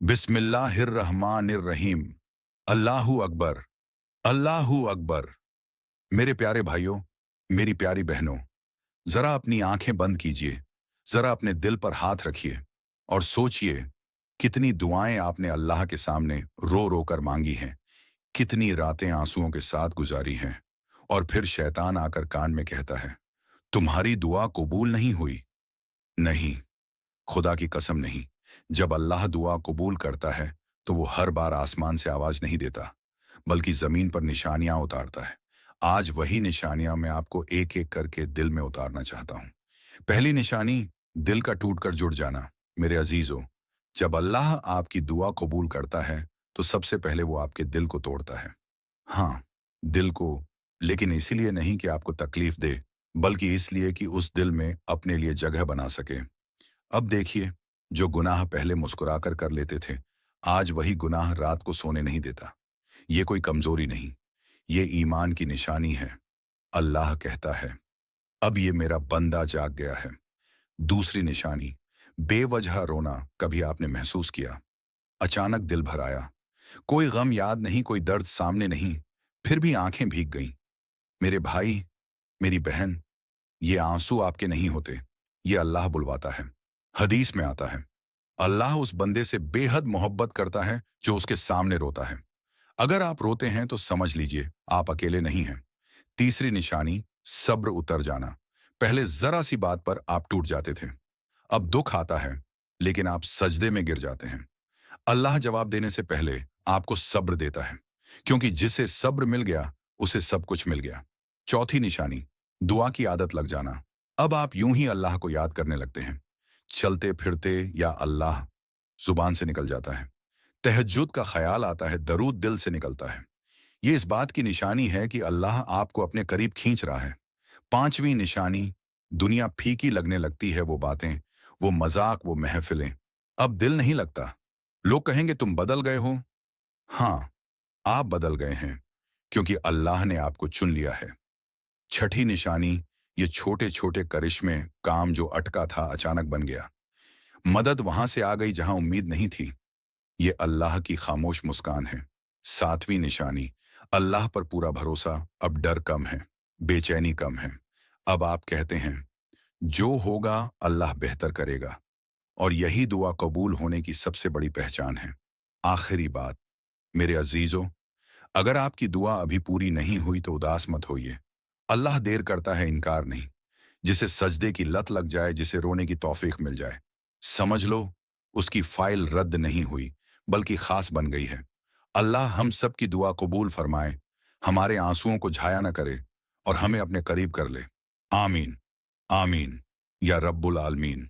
बिस्मिल्लाहिर्रहमानिर्रहीम। अल्लाहू अकबर, अल्लाहू अकबर। मेरे प्यारे भाइयों, मेरी प्यारी बहनों, जरा अपनी आंखें बंद कीजिए, जरा अपने दिल पर हाथ रखिए और सोचिए कितनी दुआएं आपने अल्लाह के सामने रो रो कर मांगी हैं, कितनी रातें आंसुओं के साथ गुजारी हैं, और फिर शैतान आकर कान में कहता है, तुम्हारी दुआ कबूल नहीं हुई। नहीं, खुदा की कसम नहीं। जब अल्लाह दुआ कबूल करता है तो वो हर बार आसमान से आवाज नहीं देता, बल्कि जमीन पर निशानियां उतारता है। आज वही निशानियां मैं आपको एक एक करके दिल में उतारना चाहता हूं। पहली निशानी, दिल का टूटकर जुड़ जाना। मेरे अजीजों, जब अल्लाह आपकी दुआ कबूल करता है तो सबसे पहले वो आपके दिल को तोड़ता है। हाँ, दिल को, लेकिन इसीलिए नहीं कि आपको तकलीफ दे, बल्कि इसलिए कि उस दिल में अपने लिए जगह बना सके। अब देखिए, जो गुनाह पहले मुस्कुराकर कर लेते थे, आज वही गुनाह रात को सोने नहीं देता। ये कोई कमजोरी नहीं, ये ईमान की निशानी है। अल्लाह कहता है, अब ये मेरा बंदा जाग गया है। दूसरी निशानी, बेवजह रोना। कभी आपने महसूस किया, अचानक दिल भर आया, कोई गम याद नहीं, कोई दर्द सामने नहीं, फिर भी आंखें भीग गईं। मेरे भाई, मेरी बहन, ये आंसू आपके नहीं होते, ये अल्लाह बुलवाता है। हदीस में आता है, अल्लाह उस बंदे से बेहद मोहब्बत करता है जो उसके सामने रोता है। अगर आप रोते हैं तो समझ लीजिए आप अकेले नहीं हैं। तीसरी निशानी, सब्र उतर जाना। पहले जरा सी बात पर आप टूट जाते थे, अब दुख आता है लेकिन आप सजदे में गिर जाते हैं। अल्लाह जवाब देने से पहले आपको सब्र देता है, क्योंकि जिसे सब्र मिल गया उसे सब कुछ मिल गया। चौथी निशानी, दुआ की आदत लग जाना। अब आप यूं ही अल्लाह को याद करने लगते हैं, चलते फिरते या अल्लाह जुबान से निकल जाता है। तहज्जुद का ख्याल आता है, दरूद दिल से निकलता है। ये इस बात की निशानी है कि अल्लाह आपको अपने करीब खींच रहा है। पांचवी निशानी, दुनिया फीकी लगने लगती है, वो बातें, वो मजाक, वो महफिलें। अब दिल नहीं लगता। लोग कहेंगे तुम बदल गए हो। हाँ, आप बदल गए हैं, क्योंकि अल्लाह ने आपको चुन लिया है। छठी निशानी, ये छोटे छोटे करिश्मे, काम जो अटका था अचानक बन गया। मदद वहां से आ गई जहां उम्मीद नहीं थी। ये अल्लाह की खामोश मुस्कान है। सातवीं निशानी, अल्लाह पर पूरा भरोसा। अब डर कम है, बेचैनी कम है। अब आप कहते हैं, जो होगा अल्लाह बेहतर करेगा, और यही दुआ कबूल होने की सबसे बड़ी पहचान है। आखिरी बात, मेरे अजीजों, अगर आपकी दुआ अभी पूरी नहीं हुई तो उदास मत होइए। अल्लाह देर करता है, इनकार नहीं। जिसे सजदे की लत लग जाए, जिसे रोने की तौफीक मिल जाए, समझ लो उसकी फाइल रद्द नहीं हुई, बल्कि खास बन गई है। अल्लाह हम सब की दुआ कबूल फरमाए, हमारे आंसुओं को झाया न करे और हमें अपने करीब कर ले। आमीन, आमीन या रब्बुल आलमीन।